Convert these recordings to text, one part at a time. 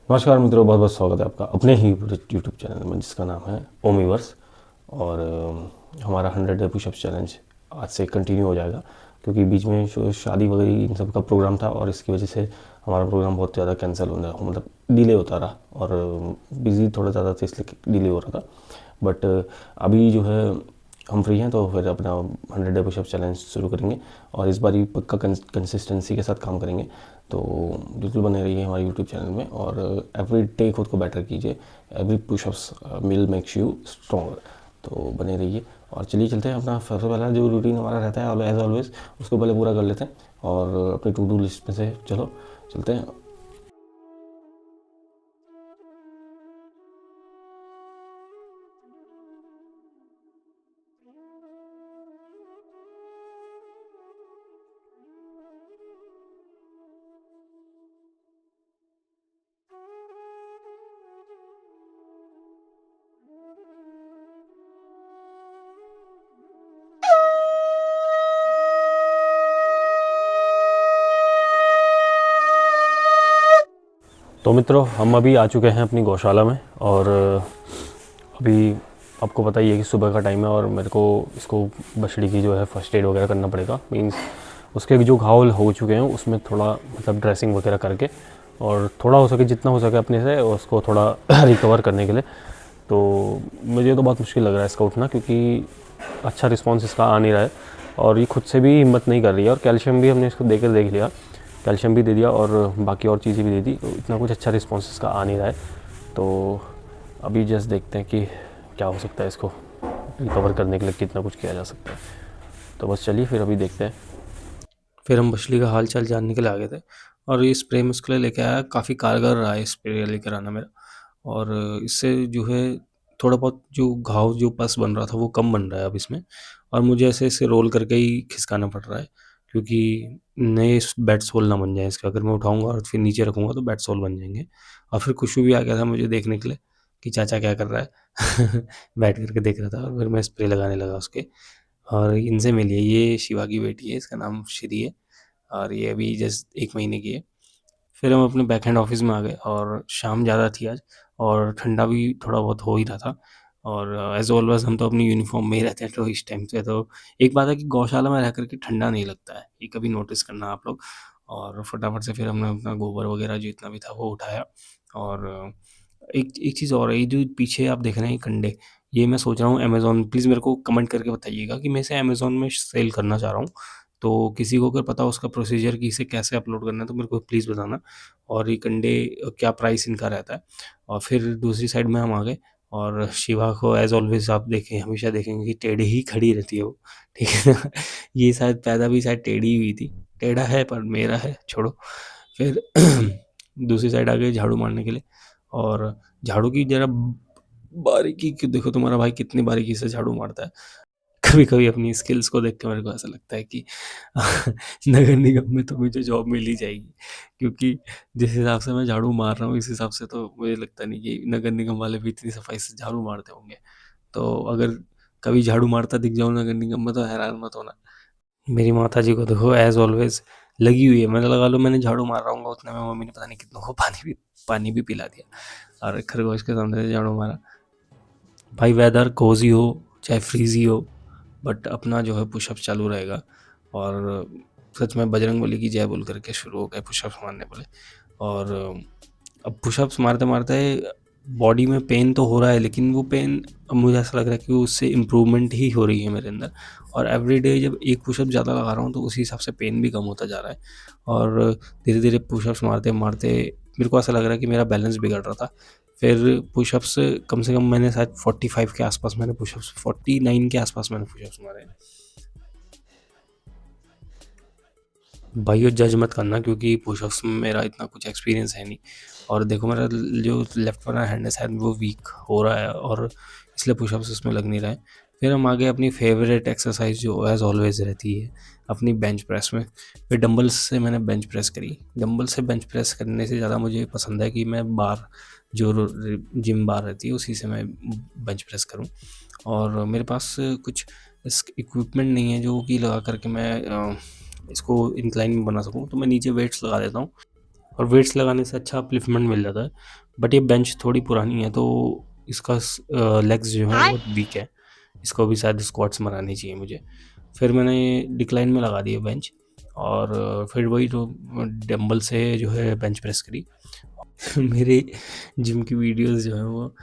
नमस्कार मित्रों, बहुत बहुत स्वागत है आपका अपने ही यूट्यूब चैनल में जिसका नाम है ओमीवर्स। और हमारा 100 डे पुशअप्स चैलेंज आज से कंटिन्यू हो जाएगा, क्योंकि बीच में शादी वगैरह इन सब का प्रोग्राम था और इसकी वजह से हमारा प्रोग्राम बहुत ज़्यादा कैंसिल होने मतलब डिले होता रहा, और बिज़ी थोड़ा ज़्यादा था इसलिए डिले हो रहा था। बट अभी जो है हम फ्री हैं, तो फिर अपना 100 डे पुशअप चैलेंज शुरू करेंगे और इस बार पक्का कंसिस्टेंसी के साथ काम करेंगे। तो बिल्कुल बने रहिए हमारे यूट्यूब चैनल में और एवरी डे खुद को बेटर कीजिए। Every pushups will makes you stronger. तो बने रहिए और चलिए चलते हैं। अपना सबसे पहला जो रूटीन हमारा रहता है एज ऑलवेज, उसको पहले पूरा कर लेते हैं और अपनी टू डू लिस्ट में से चलो चलते हैं। तो मित्रों, हम अभी आ चुके हैं अपनी गौशाला में और अभी आपको पता ही है कि सुबह का टाइम है और मेरे को इसको बछड़ी की जो है फर्स्ट एड वगैरह करना पड़ेगा। मींस उसके जो घाव हो चुके हैं उसमें थोड़ा मतलब ड्रेसिंग वगैरह करके और थोड़ा हो सके जितना हो सके अपने से उसको थोड़ा रिकवर करने के लिए। तो मुझे तो बहुत मुश्किल लग रहा है इसका उठना, क्योंकि अच्छा रिस्पॉन्स इसका आ नहीं रहा है और ये खुद से भी हिम्मत नहीं कर रही है। और कैल्शियम भी हमने इसको देकर देख लिया, कैल्शियम भी दे दिया और बाकी और चीज़ें भी दे दी, तो इतना कुछ अच्छा रिस्पॉन्स इसका आ नहीं रहा है। तो अभी जस्ट देखते हैं कि क्या हो सकता है, इसको रिकवर करने के लिए कितना कुछ किया जा सकता है। तो बस चलिए फिर अभी देखते हैं। फिर हम मछली का हाल चाल जानने के लिए आ गए थे और ये स्प्रे मैं उसके लिए लेके आया। काफ़ी कारगर रहा है स्प्रे लेकर आना मेरा, और इससे जो है थोड़ा बहुत जो घाव जो पस बन रहा था वो कम बन रहा है अब इसमें। और मुझे ऐसे इसे रोल करके ही खिसकाना पड़ रहा है, क्योंकि नए बेड सोल ना बन जाए इसके। अगर मैं उठाऊंगा और फिर नीचे रखूंगा तो बेड सोल बन जाएंगे। और फिर खुशबू भी आ गया था मुझे देखने के लिए कि चाचा क्या कर रहा है। बैठ करके देख रहा था और फिर मैं स्प्रे लगाने लगा उसके। और इनसे मिली है, ये शिवा की बेटी है, इसका नाम श्री है और ये अभी जस्ट 1 महीने की है। फिर हम अपने बैक हैंड ऑफिस में आ गए और शाम ज़्यादा थी आज और ठंडा भी थोड़ा बहुत हो ही रहा था। और एज ऑलवेज हम तो अपनी यूनिफॉर्म में ही रहते हैं, तो इस टाइम से तो एक बात है कि गौशाला में रह करके ठंडा नहीं लगता है, ये कभी नोटिस करना आप लोग। और फटाफट से फिर हमने अपना गोबर वगैरह जो इतना भी था वो उठाया। और एक एक चीज़ और है, ये जो पीछे आप देख रहे हैं ये कंडे, ये मैं सोच रहा हूँ अमेज़न, प्लीज़ मेरे को कमेंट करके बताइएगा कि मैं इसे अमेज़न में सेल करना चाह रहा हूँ। तो किसी को अगर पता हो उसका प्रोसीजर कि इसे कैसे अपलोड करना है तो मेरे को प्लीज़ बताना। और ये कंडे क्या प्राइस इनका रहता है। और फिर दूसरी साइड में हम आ गए और शिवा को एज़ ऑलवेज़ आप देखें, हमेशा देखेंगे कि टेढ़ी ही खड़ी रहती है वो, ठीक है ना? ये शायद पैदा भी शायद टेढ़ी ही हुई थी। टेढ़ा है पर मेरा है, छोड़ो। फिर दूसरी साइड आ गए झाड़ू मारने के लिए। और झाड़ू की ज़रा बारीकी कि देखो तुम्हारा भाई कितनी बारीकी से झाड़ू मारता है। कभी-कभी अपनी स्किल्स को देख के मेरे को ऐसा लगता है कि नगर निगम में तो मुझे जॉब मिल ही जाएगी, क्योंकि जिस हिसाब से मैं झाड़ू मार रहा हूँ इस हिसाब से तो मुझे लगता नहीं कि नगर निगम वाले भी इतनी सफाई से झाड़ू मारते होंगे। तो अगर कभी झाड़ू मारता दिख जाऊँ नगर निगम में तो हैरान मत होना। मेरी माताजी को देखो एज़ ऑलवेज़ लगी हुई है, मतलब लगा लो मैंने झाड़ू मार रहा हूँगा उतने में मम्मी ने पता नहीं कितनों को पानी भी पिला दिया और खरगोश के सामने से झाड़ू मारा। भाई वेदर कोज़ी हो चाहे फ्रीज़ी हो, बट अपना जो है पुशअप चालू रहेगा। और सच में बजरंगबली की जय बोल करके शुरू हो गए पुशअप्स मारने बोले। और अब पुशअप्स मारते-मारते बॉडी में पेन तो हो रहा है, लेकिन वो पेन अब मुझे ऐसा लग रहा है कि उससे इम्प्रूवमेंट ही हो रही है मेरे अंदर। और एवरीडे जब एक पुशअप ज़्यादा लगा रहा हूँ तो उसी हिसाब से पेन भी कम होता जा रहा है। और धीरे-धीरे पुशअप्स मारते-मारते मेरे को ऐसा लग रहा है कि मेरा बैलेंस बिगड़ रहा था। फिर पुशअप्स कम से कम मैंने शायद 45 के आसपास मैंने पुशअप्स, 49 के आसपास मैंने पुशअप्स मारे हैं। भाइयों जज मत करना, क्योंकि पुशअप्स में मेरा इतना कुछ एक्सपीरियंस है नहीं। और देखो मेरा जो लेफ्ट वाला हैंड है शायद वो वीक हो रहा है और इसलिए पुशअप्स उसमें लग नहीं रहा है। फिर हम आगे अपनी फेवरेट एक्सरसाइज जो एज ऑलवेज रहती है अपनी बेंच प्रेस में। फिर डंबल्स से मैंने बेंच प्रेस करी। डंबल से बेंच प्रेस करने से ज़्यादा मुझे पसंद है कि मैं बार जो जिम बार रहती है उसी से मैं बेंच प्रेस करूँ। और मेरे पास कुछ इक्विपमेंट नहीं है जो कि लगा करके मैं इसको इंक्लाइन में बना सकूँ, तो मैं नीचे वेट्स लगा देता हूँ और वेट्स लगाने से अच्छा अपलिफ्टमेंट मिल जाता है। बट ये बेंच थोड़ी पुरानी है तो इसका लेग्स जो है बहुत वीक है, इसको भी शायद स्क्वाट्स बनानी चाहिए मुझे। फिर मैंने डिक्लाइन में लगा दिया बेंच, और फिर वही जो डंबल से जो है बेंच प्रेस करी। मेरे जिम की वीडियोस जो है वो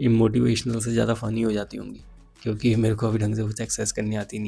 मोटिवेशनल से ज़्यादा फ़नी हो जाती होंगी, क्योंकि मेरे को अभी ढंग से कुछ एक्सरसाइज करनी आती नहीं।